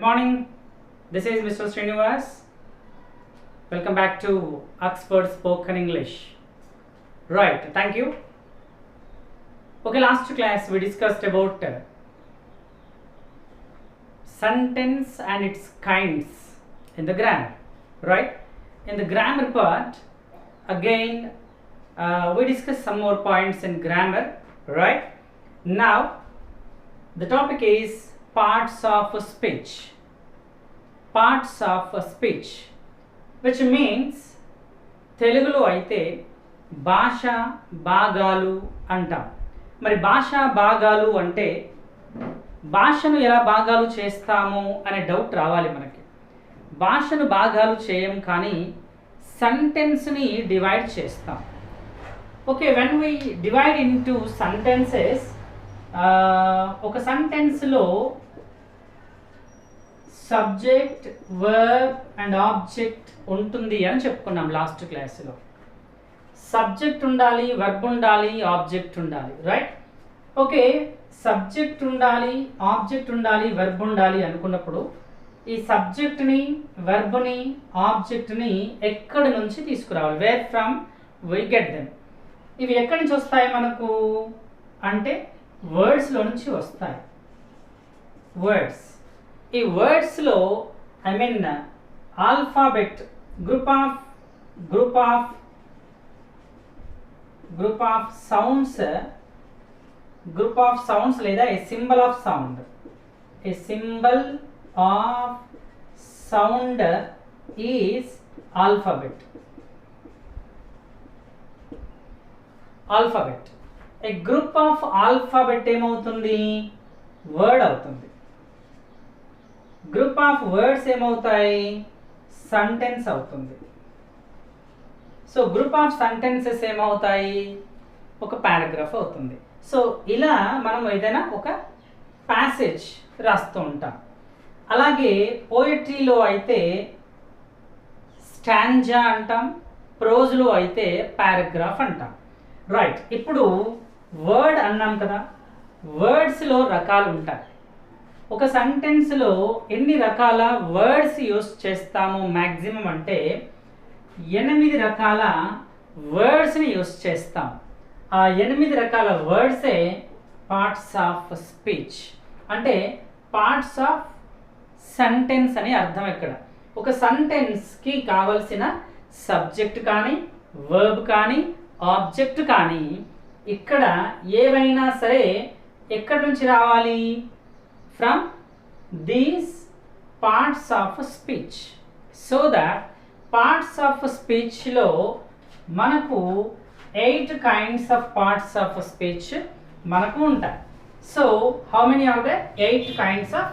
Good morning, this is Mr. Srinivas. Welcome back to Oxford Spoken English. Right, thank you. Okay, last class we discussed about sentence and its kinds in the grammar. Right? In the grammar part, again we discussed some more points in grammar. Right? Now, the topic is parts of a speech. Parts of a speech, which means తెలుగులో అయితే భాష భాగాలు అంటాం. మరి భాష భాగాలు అంటే భాషను ఎలా భాగాలు చేస్తాము అనే డౌట్ రావాలి మనకి. భాషను భాగాలు చేయం, కానీ సెంటెన్స్ని డివైడ్ చేస్తాం. Okay, when we divide into sentences, ఒక సెంటెన్స్లో సబ్జెక్ట్, వర్బ్ అండ్ ఆబ్జెక్ట్ ఉంటుంది అని చెప్పుకున్నాం లాస్ట్ క్లాస్లో. సబ్జెక్ట్ ఉండాలి, వర్బ్ ఉండాలి, ఆబ్జెక్ట్ ఉండాలి. రైట్? ఓకే, సబ్జెక్ట్ ఉండాలి, ఆబ్జెక్ట్ ఉండాలి, వర్బ్ ఉండాలి అనుకున్నప్పుడు ఈ సబ్జెక్ట్ని, వర్బ్ని, ఆబ్జెక్ట్ని ఎక్కడి నుంచి తీసుకురావాలి? Where from we get them. ఇవి ఎక్కడి నుంచి వస్తాయి మనకు అంటే వర్డ్స్లో నుంచి వస్తాయి. వర్డ్స్, ఈ వర్డ్స్లో I mean alphabet, group of sounds లేదా a symbol of sound is alphabet. A group of alphabet ఏమవుతుంది? వర్డ్ అవుతుంది. గ్రూప్ ఆఫ్ వర్డ్స్ ఏమవుతాయి? సెంటెన్స్ అవుతుంది. సో గ్రూప్ ఆఫ్ సెంటెన్సెస్ ఏమవుతాయి? ఒక పారాగ్రాఫ్ అవుతుంది. సో ఇలా మనం ఏదైనా ఒక ప్యాసేజ్ రాస్తూ ఉంటాం. అలాగే పోయట్రీలో అయితే స్టాంజా అంటాం, ప్రోజ్లో అయితే పారాగ్రాఫ్ అంటాం. రైట్, ఇప్పుడు వర్డ్ అన్నాం కదా, వర్డ్స్లో రకాలు ఉంటాయి. ఒక సెంటెన్స్లో ఎన్ని రకాల వర్డ్స్ యూస్ చేస్తాము మ్యాక్సిమం అంటే 8 రకాల వర్డ్స్ని యూస్ చేస్తాం. ఆ 8 రకాల వర్డ్సే పార్ట్స్ ఆఫ్ స్పీచ్, అంటే పార్ట్స్ ఆఫ్ సెంటెన్స్ అని అర్థం. ఇక్కడ ఒక సెంటెన్స్కి కావలసిన సబ్జెక్ట్ కానీ, వర్బ్ కానీ, ఆబ్జెక్ట్ కానీ ఇక్కడ ఏవైనా సరే ఎక్కడి నుంచి రావాలి? From these parts of speech. So that parts of స్పీచ్లో మనకు 8 kinds of parts of speech మనకు ఉంటాయి. So how many are the 8 kinds of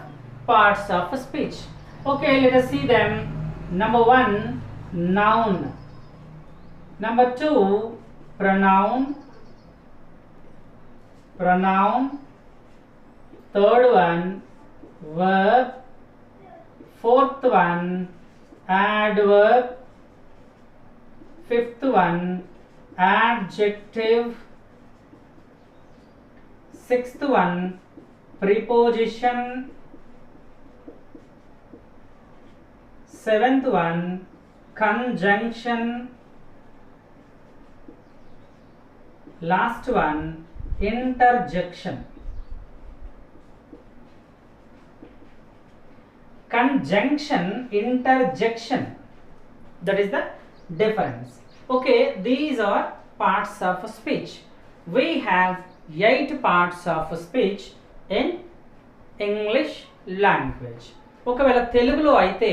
parts of speech? Okay, let us see them. Number 1, noun. Number 2, pronoun. Third one, verb. Fourth one, adverb. Fifth one, adjective. Sixth one, preposition. Seventh one, conjunction. Last one, interjection. Conjunction, interjection, that is the difference. Okay, these are parts of speech. We have 8 parts of speech in English language. ఒకవేళ తెలుగులో అయితే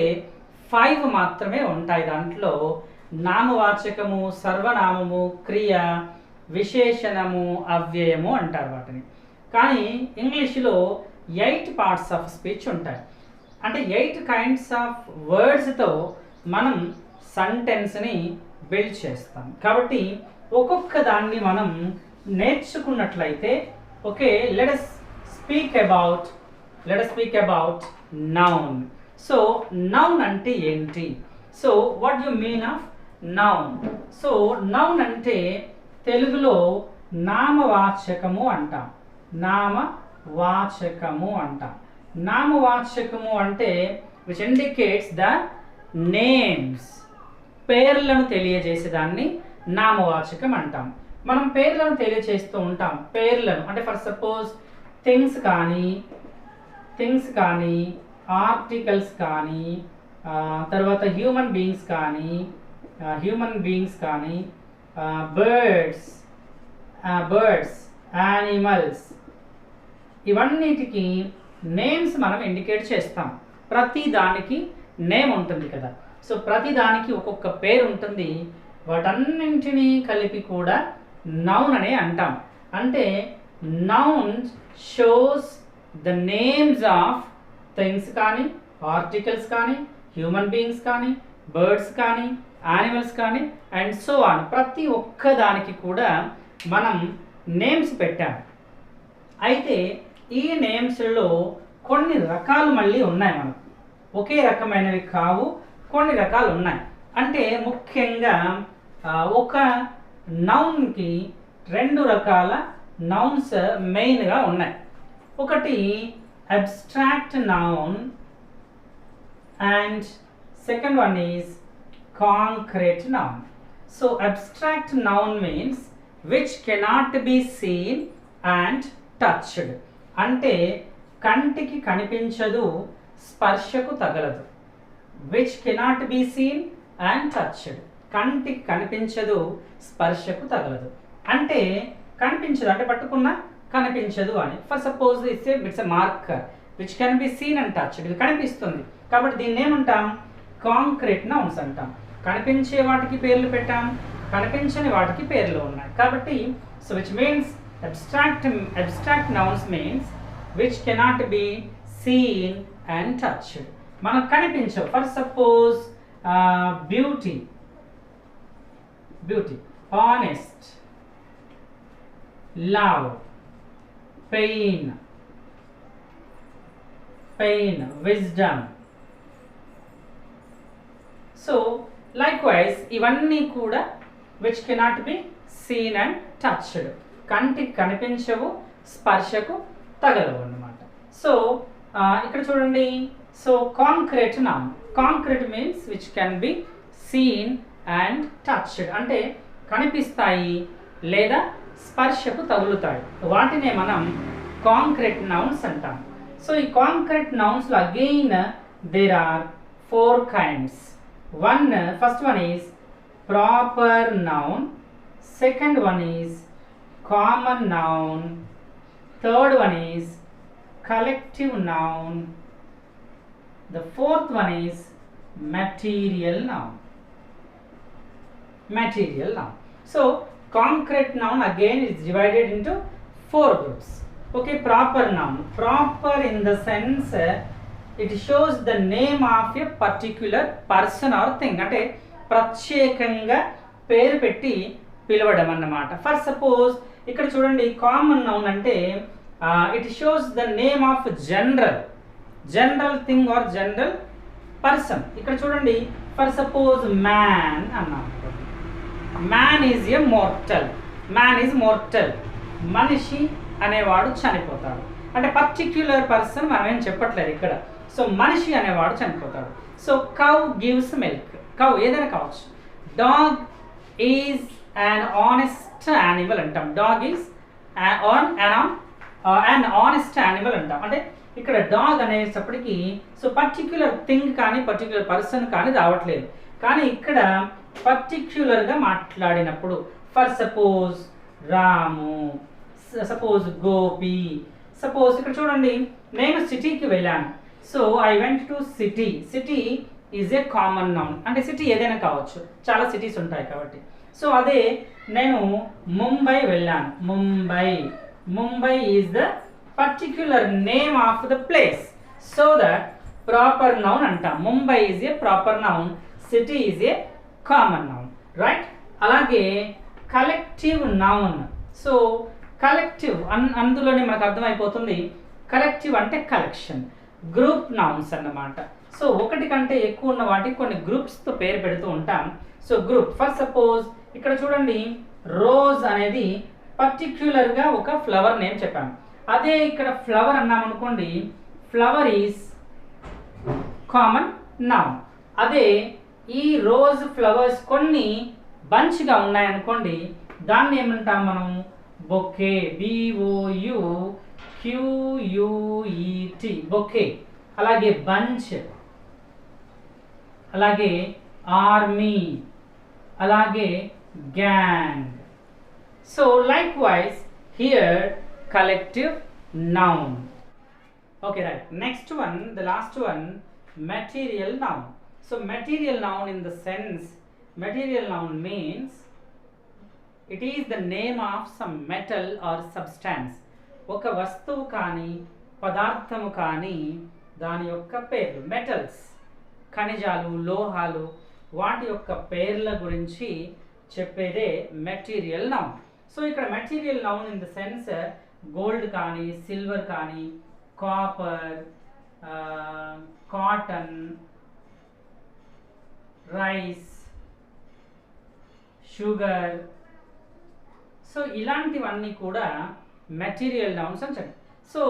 5 మాత్రమే ఉంటాయి. దాంట్లో నామవాచకము, సర్వనామము, క్రియ, విశేషణము, అవ్యయము అంటారు వాటిని. కానీ ఇంగ్లీష్లో 8 parts of speech ఉంటాయి. అంటే 8 kinds of వర్డ్స్తో మనం సెంటెన్స్ని బిల్డ్ చేస్తాం. కాబట్టి ఒక్కొక్క దాన్ని మనం నేర్చుకున్నట్లయితే, okay, let us speak about noun. So noun అంటే ఏంటి? So what do you mean of noun? So noun అంటే తెలుగులో నామవాచకము అంటాం. నామవాచకము అంటే విచ్ ఇండికేట్స్ ద నేమ్స్, పేర్లను తెలియజేసేదాన్ని నామవాచకం అంటాం. మనం పేర్లను తెలియజేస్తూ ఉంటాం. పేర్లను అంటే ఫర్ సపోజ్ థింగ్స్ కానీ ఆర్టికల్స్ కానీ తర్వాత హ్యూమన్ బీయింగ్స్ కానీ బర్డ్స్ యానిమల్స్, ఇవన్నిటికి నేమ్స్ మనం ఇండికేట్ చేస్తాం. ప్రతి దానికి నేమ్ ఉంటుంది కదా. సో ప్రతి దానికి ఒక్కొక్క పేరు ఉంటుంది. వాటన్నింటినీ కలిపి కూడా నౌన్ అనే అంటాం. అంటే noun shows the names of things కానీ ఆర్టికల్స్ కానీ హ్యూమన్ బీయింగ్స్ కానీ బర్డ్స్ కానీ యానిమల్స్ కానీ అండ్ సో ఆన్. ప్రతి ఒక్క దానికి కూడా మనం నేమ్స్ పెట్టాం. అయితే ఈ నేమ్స్లో కొన్ని రకాలు మళ్ళీ ఉన్నాయి. మనకు ఒకే రకమైనవి కావు, కొన్ని రకాలు ఉన్నాయి. అంటే ముఖ్యంగా ఒక నౌన్కి 2 రకాల నౌన్స్ మెయిన్గా ఉన్నాయి. ఒకటి abstract noun and second one is concrete noun. So abstract noun means which cannot be seen and touched. అంటే కంటికి కనిపించదు, స్పర్శకు తగలదు. Which cannot be seen and touched, కంటికి కనిపించదు, స్పర్శకు తగలదు. అంటే కనిపించదు అంటే పట్టుకున్నా కనిపించదు అని. For suppose it's a marker which can be seen and touched, ఇది కనిపిస్తుంది కాబట్టి దీన్ని ఏమంటాం? కాంక్రీట్ నౌన్స్ అంటాం. కనిపించే వాటికి పేర్లు పెట్టాం, కనిపించని వాటికి పేర్లు ఉన్నాయి కాబట్టి so which means abstract nouns means which cannot be seen and touched. మనకు కనిపించవు. For suppose beauty, honest, love, pain, wisdom. So likewise ఇవన్నీ కూడా which cannot be seen and touched, కంటికి కనిపించవు, స్పర్శకు తగలవు అన్నమాట. సో ఇక్కడ చూడండి. So concrete noun, concrete means which can be seen and touched, అంటే కనిపిస్తాయి లేదా స్పర్శకు తగులుతాయి. వాటినే మనం కాంక్రీట్ నౌన్స్ అంటాం. సో ఈ కాంక్రీట్ నౌన్స్లో again there are 4 kinds. First one is proper noun, second one is common noun, third one is collective noun, the fourth one is material noun. So concrete noun again is divided into 4 groups. Okay, proper noun, proper in the sense it shows the name of a particular person or thing, అంటే ప్రత్యేకంగా పేరు పెట్టి పిలవడం అన్నమాట. For suppose ఇక్కడ చూడండి, common noun అంటే it shows the name of general thing or general person. ఇక్కడ చూడండి, ఫర్ సపోజ్ మ్యాన్ అన్నాం. మ్యాన్ ఈజ్ ఏ మోర్టల్, మనిషి అనేవాడు చనిపోతాడు. అంటే పర్టిక్యులర్ పర్సన్ మనం ఏం చెప్పట్లేదు ఇక్కడ. సో మనిషి అనేవాడు చనిపోతాడు. So cow gives milk, cow ఏదైనా కావచ్చు. Dog is an honest animal అంటాం. Dog is an honest animal అంటాం. అంటే ఇక్కడ డాగ్ అనేటప్పటికి సో పర్టిక్యులర్ థింగ్ కానీ పర్టిక్యులర్ పర్సన్ కానీ రావట్లేదు. కానీ ఇక్కడ పర్టిక్యులర్గా మాట్లాడినప్పుడు for suppose Ramu, suppose Gopi, suppose ఇక్కడ చూడండి, నేను సిటీకి వెళ్ళాను. So I went to city. City is a common noun, అంటే సిటీ ఏదైనా కావచ్చు, చాలా సిటీస్ ఉంటాయి కాబట్టి. సో అదే నేను ముంబై వెళ్ళాను. Mumbai is the particular name of the place. So that proper noun అంటాం. Mumbai is a proper noun, city is a common noun, right? అలాగే కలెక్టివ్ నౌన్. సో కలెక్టివ్ అందులోనే మనకు అర్థమైపోతుంది. కలెక్టివ్ అంటే కలెక్షన్, గ్రూప్ నౌన్స్ అన్నమాట. సో ఒకటి కంటే ఎక్కువ ఉన్న వాటికి కొన్ని గ్రూప్స్తో పేరు పెడుతూ ఉంటాం. సో గ్రూప్, ఫర్ సపోజ్ ఇక్కడ చూడండి, రోజ్ అనేది పర్టిక్యులర్గా ఒక ఫ్లవర్ నేమ్ చెప్పాము. అదే ఇక్కడ ఫ్లవర్ అన్నాం అనుకోండి, ఫ్లవర్ ఈజ్ కామన్ నౌన్. అదే ఈ రోజ్ ఫ్లవర్స్ కొన్ని బంచ్గా ఉన్నాయనుకోండి, దాన్ని ఏమంటాం మనం? బొకే. BOUQUET bouquet. అలాగే బంచ్, అలాగే ఆర్మీ, అలాగే gang. So like wise here collective noun. Okay, right. Next one, the last one, material noun. So material noun in the sense, material noun means it is the name of some metal or substance. ఒక వస్తువు కానీ పదార్థము కానీ దాని యొక్క పేర్లు. Metals, ఖనిజాలు, లోహాలు, వాటి యొక్క పేర్ల గురించి చెప్పేదే మెటీరియల్ నౌన్. సో ఇక్కడ material noun in the sense gold కానీ, సిల్వర్ కానీ, copper, cotton, rice, sugar, so ఇలాంటివన్నీ కూడా మెటీరియల్ నౌన్స్ అని చెప్పారు. సో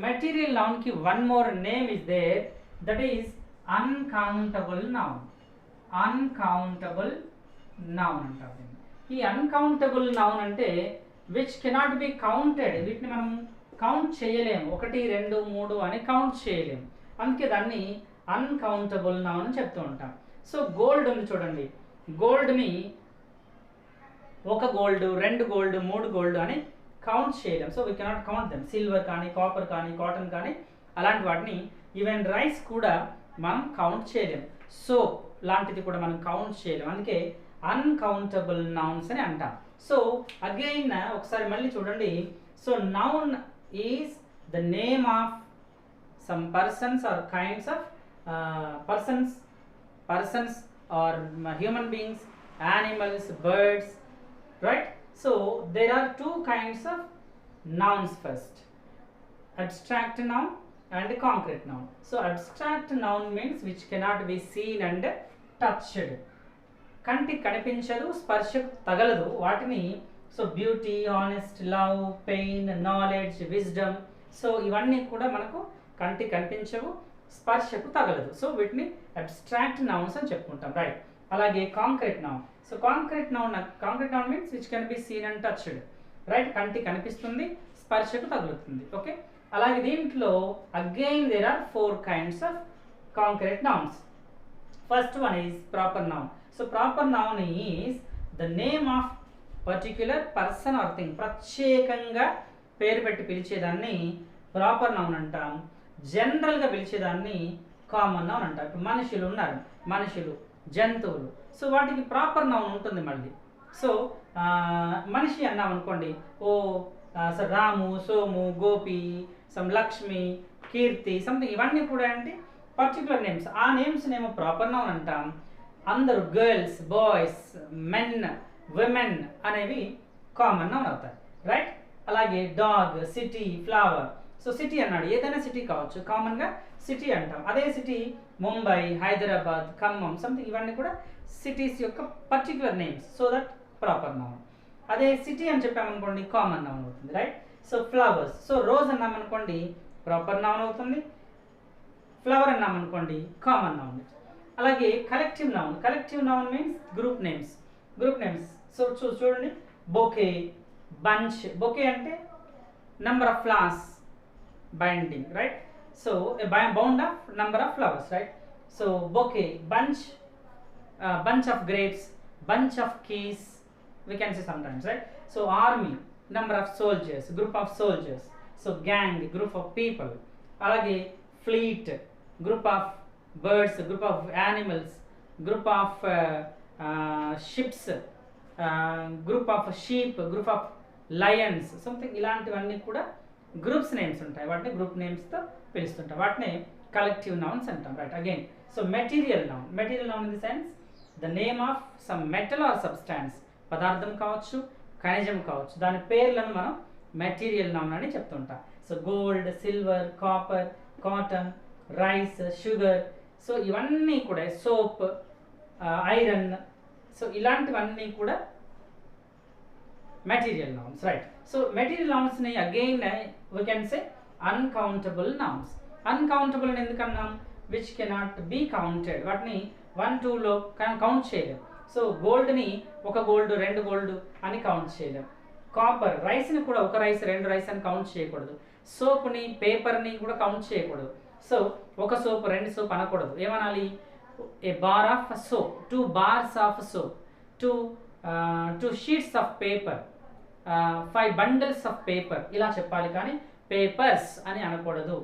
మెటీరియల్ నౌన్కి one more name is there, that is uncountable noun. Uncountable noun అంటారు. ఈ అన్కౌంటబుల్ నౌన్ అంటే విచ్ కెనాట్ బి కౌంటెడ్. వీటిని మనం కౌంట్ చేయలేము, 1 2 3 అని కౌంట్ చేయలేము. అందుకే దాన్ని అన్కౌంటబుల్ నౌన్ అని చెప్తూ ఉంటాం. సో గోల్డ్ ఉంది చూడండి, గోల్డ్ని 1 గోల్డ్, 2 గోల్డ్, 3 గోల్డ్ అని కౌంట్ చేయలేము. So we cannot count them. Silver కానీ, కాపర్ కానీ, కాటన్ కానీ, అలాంటి వాటిని, ఈవెన్ రైస్ కూడా మనం కౌంట్ చేయలేము. సోప్ లాంటిది కూడా మనం కౌంట్ చేయలేము. అందుకే అన్కౌంటబుల్ నౌన్స్ అని అంటాం. సో అగైన్ ఒకసారి మళ్ళీ చూడండి. So noun is the name of some persons or kinds of persons or human beings, animals, birds, right? So there are 2 kinds of nouns first, abstract noun and concrete noun. So abstract noun means which cannot be seen and touched. కంటికి కనిపించదు, స్పర్శకు తగలదు వాటిని. So beauty, honest, love, pain, knowledge, wisdom, so ఇవన్నీ కూడా మనకు కంటికి కనిపించవు, స్పర్శకు తగలదు. సో వీటిని అబ్స్ట్రాక్ట్ నౌన్స్ అని చెప్పుకుంటాం, రైట్? అలాగే concrete noun. So concrete noun means which can be seen and touched, right? కంటికి కనిపిస్తుంది, స్పర్శకు తగులుతుంది. ఓకే, అలాగే దీంట్లో again there are 4 kinds of concrete nouns. First one is proper noun. So proper noun is the name of particular person or thing. ప్రత్యేకంగా పేరు పెట్టి పిలిచేదాన్ని proper noun అంటాం. జనరల్గా పిలిచేదాన్ని కామన్ నౌన్ అంటాం. ఇప్పుడు మనుషులు ఉన్నారు, మనుషులు, జంతువులు, సో వాటికి ప్రాపర్ నౌన్ ఉంటుంది మళ్ళీ. సో మనిషి అన్నాం అనుకోండి, రాము, సోము, గోపి, సమ్ లక్ష్మి, కీర్తి, సంథింగ్, ఇవన్నీ కూడా అంటే పర్టికులర్ నేమ్స్. ఆ నేమ్స్ నేమో ప్రాపర్ నౌన్ అంటాం. అందరూ గర్ల్స్, బాయ్స్, మెన్, విమెన్ అనేవి కామన్ నౌన్ అవుతాయి, రైట్? అలాగే dog, city, flower. So city అన్నాడు, ఏదైనా సిటీ కావచ్చు, కామన్గా సిటీ అంటాం. అదే సిటీ ముంబై, హైదరాబాద్, ఖమ్మం, సంథింగ్, ఇవన్నీ కూడా సిటీస్ యొక్క particular names. So that proper noun. అదే సిటీ అని చెప్పామనుకోండి, కామన్ నౌన్ అవుతుంది, right? So flowers. So rose అన్నామనుకోండి, ప్రాపర్ నౌన్ అవుతుంది. ఫ్లవర్ అన్నామనుకోండి, కామన్ నౌన్. అలాగే collective noun. Collective noun means group names. Group names. So చూడండి, బొకే, బంచ్. బొకే అంటే number of flowers binding, right? So bound of number of flowers, right? So bouquet, bunch, bunch of grapes, bunch of keys, we can say sometimes, right? So army, number of soldiers, group of soldiers. So gang, group of people. Alage fleet, group of birds, group of animals, group of ships, group of sheep, group of lions, something. ఇలాంటివన్నీ కూడా groups names ఉంటాయి, వాటిని group నేమ్స్తో పిలుస్తుంటాం. వాటిని collective nouns అంటాం, right? Again, so material noun. Material noun in the sense the name of some metal are substance. పదార్థం కావచ్చు, ఖనిజం కావచ్చు, దాని పేర్లను మనం మెటీరియల్ నౌన్ అని చెప్తుంటాం. So gold, silver, copper, cotton, rice, sugar, so ఇవన్నీ కూడా, సోప్, ఐరన్, సో ఇలాంటివన్నీ కూడా material nouns, right? So material నౌన్స్ని again we can say uncountable nouns. Uncountable అని ఎందుకన్నాం? విచ్ కెనాట్ బీ కౌంటెడ్, వాటిని 1 2లో కౌంట్ చేయలేం. సో గోల్డ్ని ఒక గోల్డ్ 2 గోల్డ్ అని కౌంట్ చేయలేం. కాపర్, రైస్ని కూడా ఒక రైస్ 2 రైస్ అని కౌంట్ చేయకూడదు. సోప్ని, పేపర్ని కూడా కౌంట్ చేయకూడదు. సో ఒక సోప్ 2 సోప్ అనకూడదు. ఏమనాలి? A bar of soap, 2 bars of soap, 2 sheets of paper, 5 bundles of paper, ఇలా చెప్పాలి. కానీ పేపర్స్ అని అనకూడదు.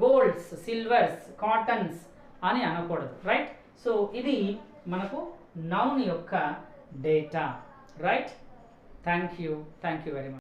గోల్డ్స్, సిల్వర్స్, కాటన్స్ అని అనకూడదు. రైట్? సో ఇది మనకు నౌన్ యొక్క data. Right? Thank you very much.